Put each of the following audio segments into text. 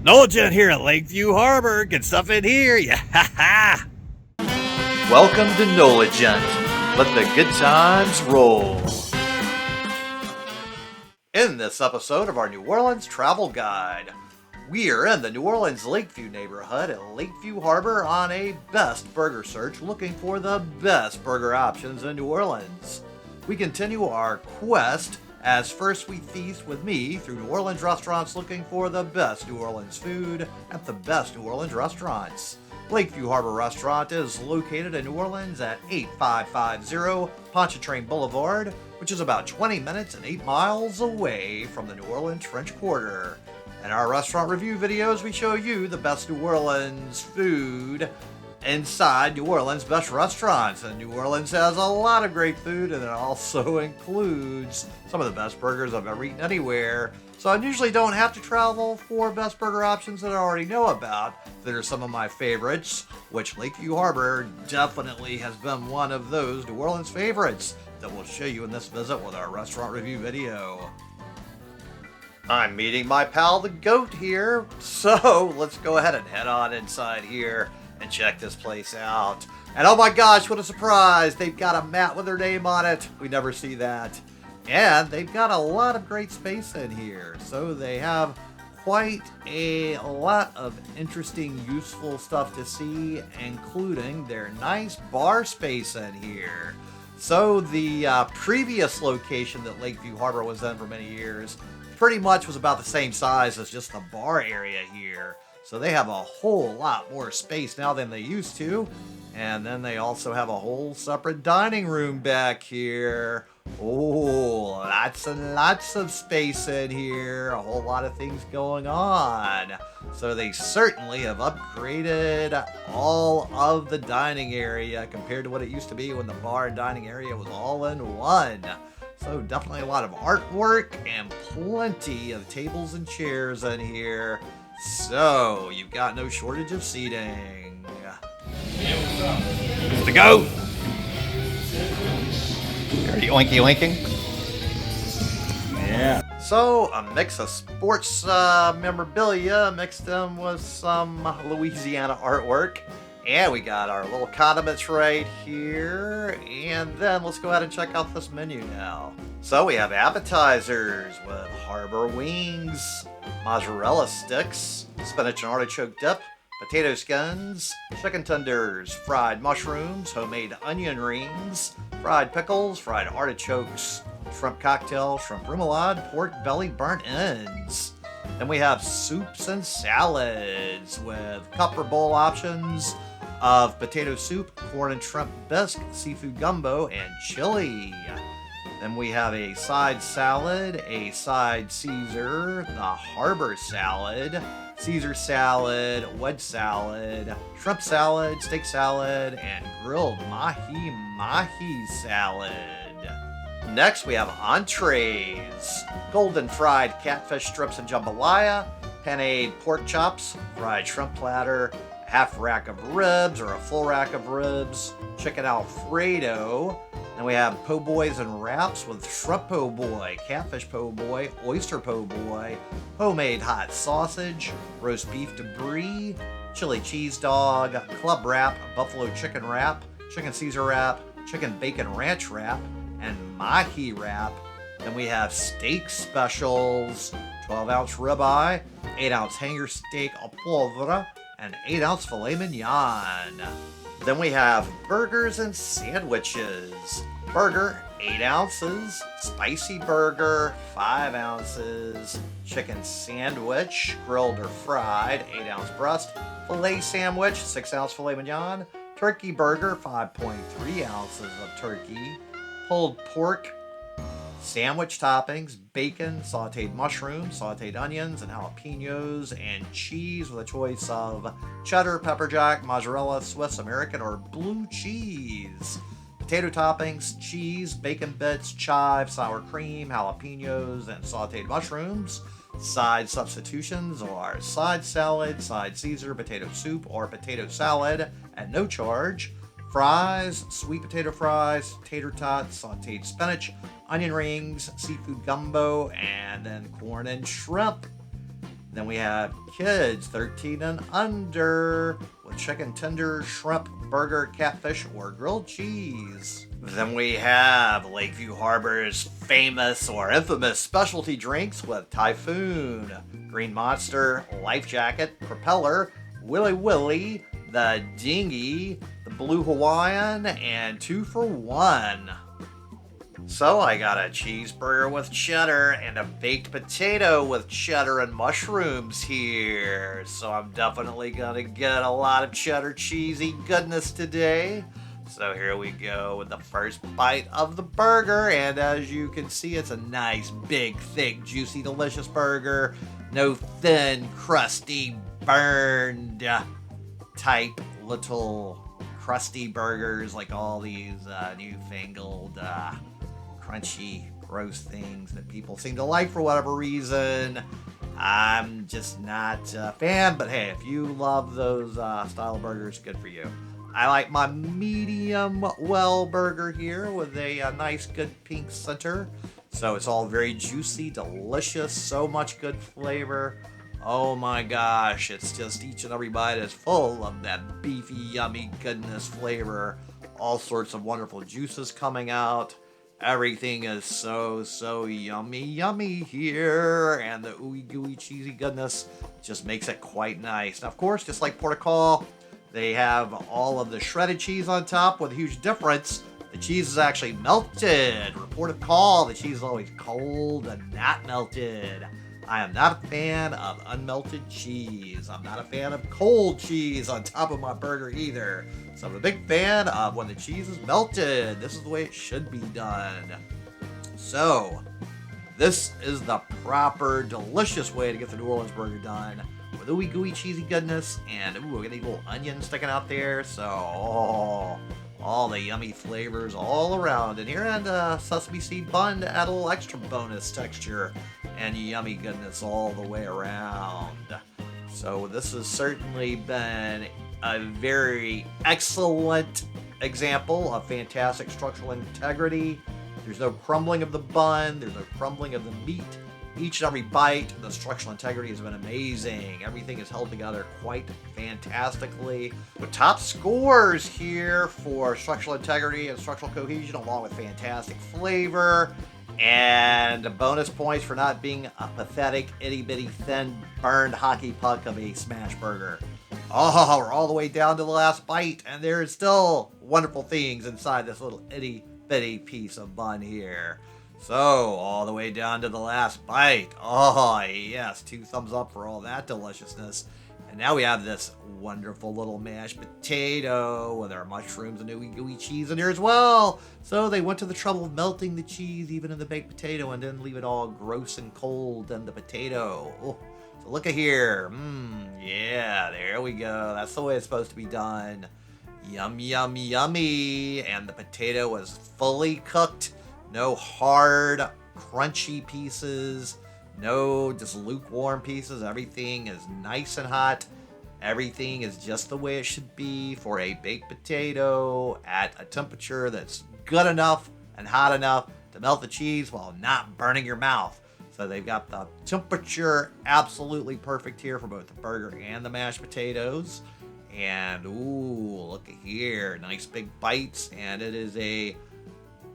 Nola Gent here at Lakeview Harbor. Good stuff in here. Yeah, ha ha. Welcome to Nola Gent. Let the good times roll. In this episode of our New Orleans travel guide, we are in the New Orleans Lakeview neighborhood at Lakeview Harbor on a best burger search looking for the best burger options in New Orleans. We continue our quest as first we feast with me through New Orleans restaurants looking for the best New Orleans food at the best New Orleans restaurants. Lakeview Harbor Restaurant is located in New Orleans at 8550 Pontchartrain Boulevard, which is about 20 minutes and 8 miles away from the New Orleans French Quarter. In our restaurant review videos, we show you the best New Orleans food inside New Orleans' best restaurants. And New Orleans has a lot of great food, and it also includes some of the best burgers I've ever eaten anywhere. So I usually don't have to travel for best burger options that I already know about. That are some of my favorites, which Lakeview Harbor definitely has been one of those New Orleans favorites that we'll show you in this visit with our restaurant review video. I'm meeting my pal the goat here, so let's go ahead and head on inside here and check this place out. And oh my gosh, what a surprise! They've got a mat with their name on it. We never see that. And they've got a lot of great space in here. So they have quite a lot of interesting, useful stuff to see, including their nice bar space in here. So the previous location that Lakeview Harbor was in for many years pretty much was about the same size as just the bar area here. So they have a whole lot more space now than they used to. And then they also have a whole separate dining room back here. Oh, lots and lots of space in here. A whole lot of things going on. So they certainly have upgraded all of the dining area compared to what it used to be when the bar and dining area was all in one. So definitely a lot of artwork and plenty of tables and chairs in here. So you've got no shortage of seating. To go. Are you oinky oinking? Yeah. So a mix of sports memorabilia mixed in with some Louisiana artwork. And we got our little condiments right here. And then let's go ahead and check out this menu now. So we have appetizers with harbor wings, mozzarella sticks, spinach and artichoke dip, potato skins, chicken tenders, fried mushrooms, homemade onion rings, fried pickles, fried artichokes, shrimp cocktail, shrimp remoulade, pork belly burnt ends. Then we have soups and salads with cup or bowl options of potato soup, corn and shrimp bisque, seafood gumbo, and chili. Then we have a side salad, a side Caesar, the harbor salad, Caesar salad, wedge salad, shrimp salad, steak salad, and grilled mahi salad. Next we have entrees, golden fried catfish strips and jambalaya, penne pork chops, fried shrimp platter, half rack of ribs or a full rack of ribs, chicken alfredo. Then we have po' boys and wraps with shrimp po' boy, catfish po' boy, oyster po' boy, homemade hot sausage, roast beef debris, chili cheese dog, club wrap, buffalo chicken wrap, chicken Caesar wrap, chicken bacon ranch wrap, and mahi wrap. Then we have steak specials, 12-ounce ribeye, 8-ounce hanger steak au poivre, and 8-ounce filet mignon. Then we have burgers and sandwiches. Burger, 8 ounces. Spicy burger, 5 ounces. Chicken sandwich, grilled or fried, 8-ounce breast. Filet sandwich, 6-ounce filet mignon. Turkey burger, 5.3 ounces of turkey. Pulled pork, sandwich toppings, bacon, sauteed mushrooms, sauteed onions, and jalapenos, and cheese with a choice of cheddar, pepper jack, mozzarella, Swiss, American, or blue cheese. Potato toppings, cheese, bacon bits, chive, sour cream, jalapenos, and sauteed mushrooms. Side substitutions are side salad, side Caesar, potato soup, or potato salad at no charge. Fries, sweet potato fries, tater tots, sauteed spinach, onion rings, seafood gumbo, and then corn and shrimp. Then we have kids 13 and under with chicken tender, shrimp, burger, catfish, or grilled cheese. Then we have Lakeview Harbor's famous or infamous specialty drinks with Typhoon, Green Monster, Life Jacket, Propeller, Willy Willy, the Dinghy, the Blue Hawaiian, and 2 for 1. So I got a cheeseburger with cheddar and a baked potato with cheddar and mushrooms here. So I'm definitely gonna get a lot of cheddar cheesy goodness today. So here we go with the first bite of the burger, and as you can see, it's a nice, big, thick, juicy, delicious burger. No thin, crusty, burned type little crusty burgers like all these newfangled crunchy, gross things that people seem to like for whatever reason. I'm just not a fan, but hey, if you love those style of burgers, good for you. I like my medium well burger here with a nice, good pink center. So it's all very juicy, delicious, so much good flavor. Oh my gosh, it's just each and every bite is full of that beefy, yummy goodness flavor. All sorts of wonderful juices coming out. Everything is so yummy here, and the ooey gooey cheesy goodness just makes it quite nice. Now, of course, just like Portugal, they have all of the shredded cheese on top with a huge difference. The cheese is actually melted. Report of call, the cheese is always cold and not melted. I am not a fan of unmelted cheese. I'm not a fan of cold cheese on top of my burger either. So I'm a big fan of when the cheese is melted. This is the way it should be done. So, this is the proper, delicious way to get the New Orleans burger done. With ooey gooey cheesy goodness, and ooh, we got these little onions sticking out there. So, all the yummy flavors all around. And here, and sesame seed bun to add a little extra bonus texture and yummy goodness all the way around. So this has certainly been a very excellent example of fantastic structural integrity. There's no crumbling of the bun, there's no crumbling of the meat. Each and every bite, the structural integrity has been amazing. Everything is held together quite fantastically. With top scores here for structural integrity and structural cohesion, along with fantastic flavor. And bonus points for not being a pathetic, itty-bitty, thin, burned hockey puck of a smash burger. Oh, we're all the way down to the last bite, and there's still wonderful things inside this little itty-bitty piece of bun here. So, all the way down to the last bite. Oh, yes, 2 thumbs up for all that deliciousness. And now we have this wonderful little mashed potato with our mushrooms and ooey gooey cheese in there as well. So they went to the trouble of melting the cheese even in the baked potato and didn't leave it all gross and cold in the potato. Oh, so look at here. Yeah, there we go. That's the way it's supposed to be done. Yum, yum, yummy. And the potato was fully cooked. No hard, crunchy pieces. No just lukewarm pieces. Everything is nice and hot. Everything is just the way it should be for a baked potato at a temperature that's good enough and hot enough to melt the cheese while not burning your mouth. So they've got the temperature absolutely perfect here for both the burger and the mashed potatoes. And ooh, look at here. Nice big bites. And it is a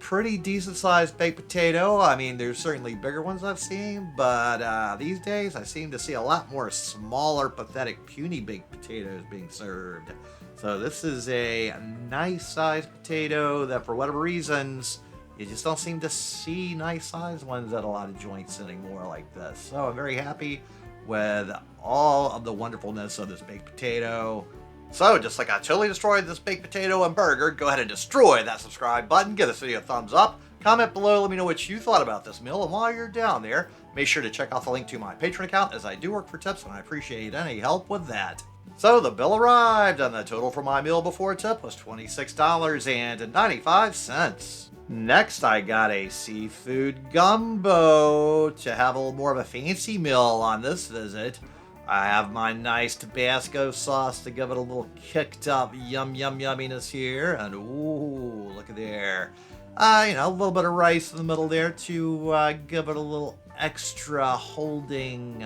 pretty decent sized baked potato. I mean, there's certainly bigger ones I've seen, but these days I seem to see a lot more smaller, pathetic, puny baked potatoes being served. So this is a nice sized potato that for whatever reasons, you just don't seem to see nice sized ones at a lot of joints anymore like this. So I'm very happy with all of the wonderfulness of this baked potato. So, just like I totally destroyed this baked potato and burger, go ahead and destroy that subscribe button, give this video a thumbs up, comment below, let me know what you thought about this meal, and while you're down there, make sure to check out the link to my Patreon account, as I do work for tips, and I appreciate any help with that. So, the bill arrived, and the total for my meal before tip was $26.95. Next, I got a seafood gumbo to have a little more of a fancy meal on this visit. I have my nice Tabasco sauce to give it a little kicked up yumminess here. And ooh, look at there. A little bit of rice in the middle there to give it a little extra holding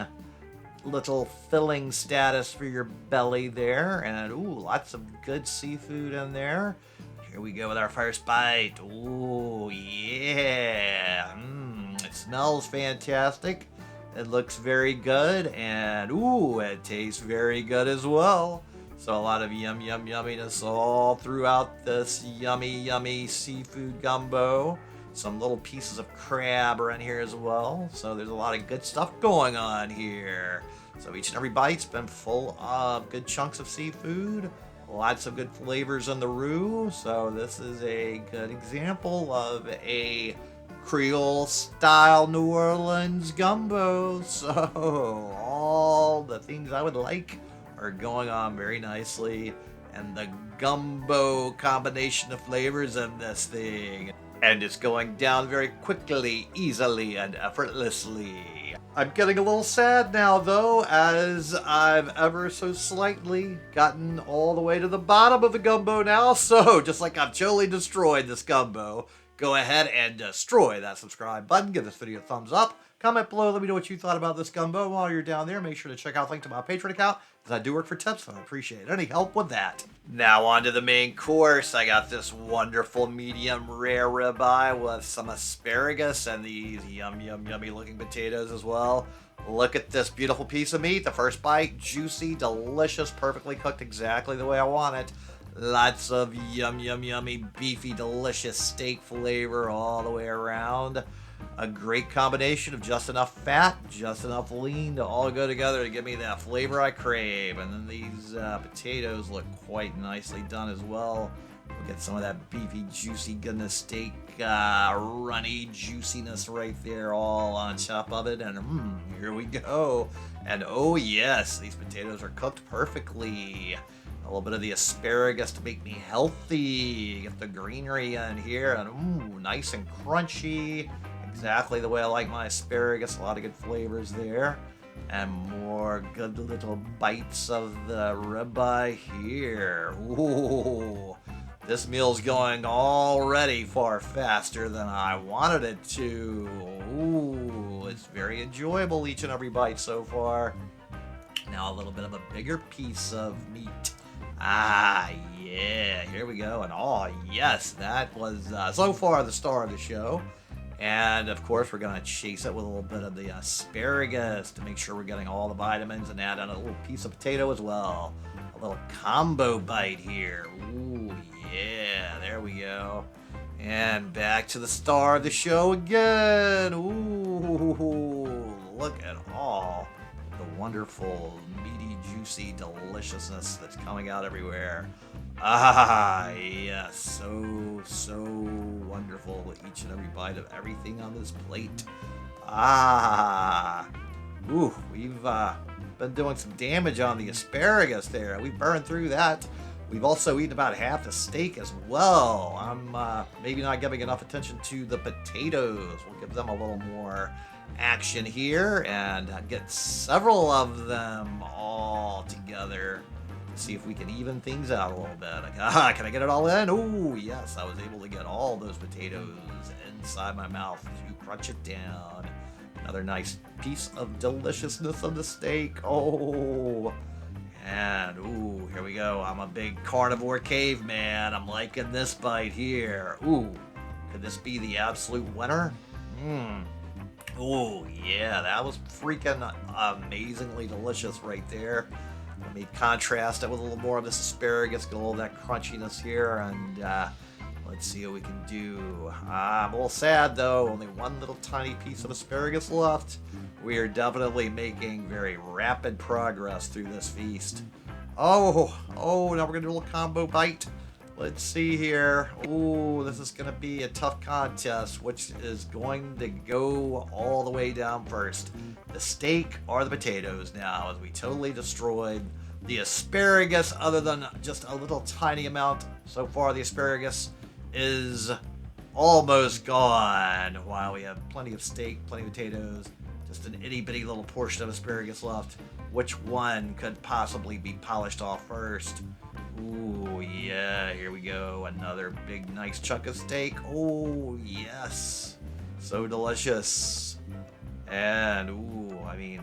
little filling status for your belly there. And ooh, lots of good seafood in there. Here we go with our first bite. Ooh, yeah. It smells fantastic. It looks very good. And ooh, it tastes very good as well. So a lot of yumminess all throughout this yummy seafood gumbo. Some little pieces of crab are in here as well. So there's a lot of good stuff going on here. So each and every bite's been full of good chunks of seafood. Lots of good flavors in the roux. So this is a good example of a Creole style New Orleans gumbo. So all the things I would like are going on very nicely. And the gumbo combination of flavors in this thing. And it's going down very quickly, easily, and effortlessly. I'm getting a little sad now, though, as I've ever so slightly gotten all the way to the bottom of the gumbo now. So, just like I've totally destroyed this gumbo, go ahead and destroy that subscribe button. Give this video a thumbs up. Comment below, let me know what you thought about this gumbo. While you're down there, make sure to check out the link to my Patreon account, because I do work for tips, and I appreciate any help with that. Now on to the main course. I got this wonderful medium rare ribeye with some asparagus and these yummy looking potatoes as well. Look at this beautiful piece of meat. The first bite, juicy, delicious, perfectly cooked exactly the way I want it. Lots of yummy, beefy, delicious steak flavor all the way around. A great combination of just enough fat, just enough lean to all go together to give me that flavor I crave. And then these potatoes look quite nicely done as well. We'll get some of that beefy, juicy goodness steak, runny juiciness right there all on top of it. And here we go. And oh yes, these potatoes are cooked perfectly. A little bit of the asparagus to make me healthy. Get the greenery in here, and nice and crunchy. Exactly the way I like my asparagus. A lot of good flavors there. And more good little bites of the ribeye here. Ooh, this meal's going already far faster than I wanted it to. Ooh, it's very enjoyable, each and every bite so far. Now a little bit of a bigger piece of meat. Ah, yeah, here we go. And oh, yes, that was so far the star of the show. And of course, we're going to chase it with a little bit of the asparagus to make sure we're getting all the vitamins, and add on a little piece of potato as well. A little combo bite here. Ooh, yeah, there we go. And back to the star of the show again. Ooh, look at all the wonderful, meaty, juicy deliciousness that's coming out everywhere. Ah, yes, so wonderful, each and every bite of everything on this plate. Ah, ooh, we've been doing some damage on the asparagus there. We burned through that. We've also eaten about half the steak as well. I'm maybe not giving enough attention to the potatoes. We'll give them a little more action here and get several of them all together. See if we can even things out a little bit. Can I get it all in? Oh, yes, I was able to get all those potatoes inside my mouth to crunch it down. Another nice piece of deliciousness of the steak. Oh, and ooh, here we go. I'm a big carnivore caveman. I'm liking this bite here. Ooh, could this be the absolute winner? Oh, yeah, that was freaking amazingly delicious right there. Let me contrast it with a little more of this asparagus, get a little of that crunchiness here, and let's see what we can do. I'm a little sad, though. Only one little tiny piece of asparagus left. We are definitely making very rapid progress through this feast. Oh, now we're going to do a little combo bite. Let's see here. Ooh, this is going to be a tough contest. Which is going to go all the way down first? The steak or the potatoes now, as we totally destroyed the asparagus, other than just a little tiny amount. So far, the asparagus is almost gone, while we have plenty of steak, plenty of potatoes, just an itty-bitty little portion of asparagus left. Which one could possibly be polished off first? Ooh, yeah, here we go. Another big, nice chunk of steak. Oh, yes. So delicious. And, ooh, I mean,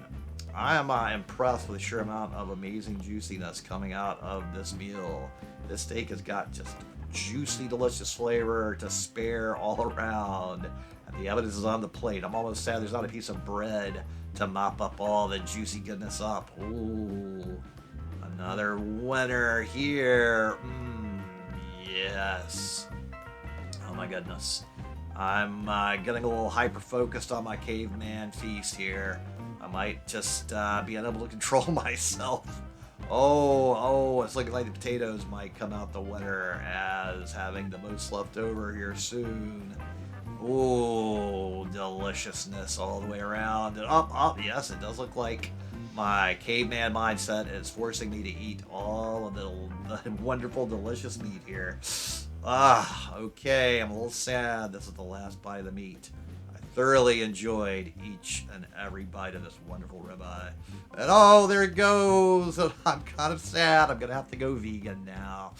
I am impressed with the sheer amount of amazing juiciness coming out of this meal. This steak has got just juicy, delicious flavor to spare all around. And the evidence is on the plate. I'm almost sad there's not a piece of bread to mop up all the juicy goodness up. Ooh, another winner here. Yes. Oh my goodness. I'm getting a little hyper-focused on my caveman feast here. I might just be unable to control myself. Oh, it's looking like the potatoes might come out the winner as having the most left over here soon. Oh, deliciousness all the way around. And up. Yes, it does look like my caveman mindset is forcing me to eat all of the wonderful, delicious meat here. Okay, I'm a little sad this is the last bite of the meat. I thoroughly enjoyed each and every bite of this wonderful ribeye. And oh, there it goes. I'm kind of sad. I'm going to have to go vegan now.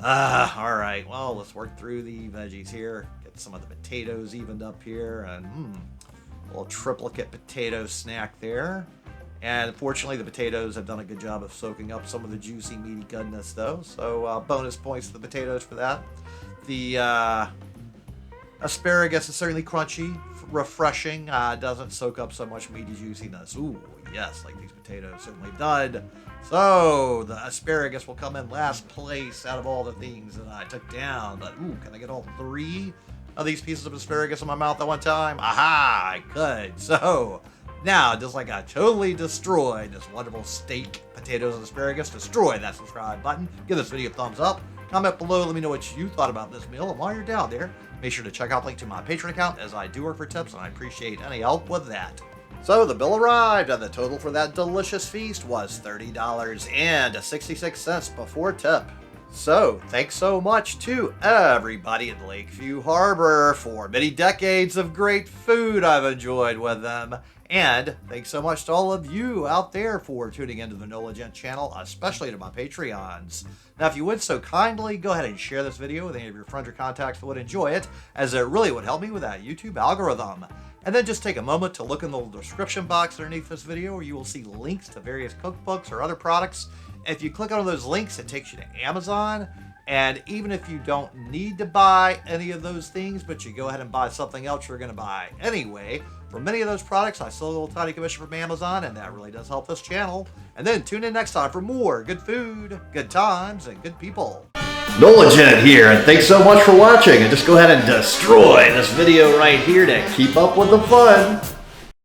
All right, well, let's work through the veggies here. Get some of the potatoes evened up here. And a little triplicate potato snack there. And fortunately, the potatoes have done a good job of soaking up some of the juicy, meaty goodness, though. So bonus points to the potatoes for that. The asparagus is certainly crunchy, refreshing. Doesn't soak up so much meaty juiciness. Ooh, yes, like these potatoes certainly did. So the asparagus will come in last place out of all the things that I took down. But ooh, can I get all 3 of these pieces of asparagus in my mouth at one time? Aha, I could. So now, just like I totally destroyed this wonderful steak, potatoes, and asparagus, destroy that subscribe button. Give this video a thumbs up. Comment below, let me know what you thought about this meal. And while you're down there, make sure to check out the link to my Patreon account, as I do work for tips, and I appreciate any help with that. So the bill arrived, and the total for that delicious feast was $30.66 before tip. So, thanks so much to everybody in Lakeview Harbor for many decades of great food I've enjoyed with them. And thanks so much to all of you out there for tuning into the NOLA Gent channel, especially to my Patreons. Now, if you would so kindly, go ahead and share this video with any of your friends or contacts that would enjoy it, as it really would help me with that YouTube algorithm. And then just take a moment to look in the description box underneath this video, where you will see links to various cookbooks or other products. If you click on those links, it takes you to Amazon. And even if you don't need to buy any of those things, but you go ahead and buy something else you're going to buy anyway, for many of those products, I still get a little tiny commission from Amazon, and that really does help this channel. And then tune in next time for more good food, good times, and good people. NOLA Gent here, and thanks so much for watching. And just go ahead and destroy this video right here to keep up with the fun.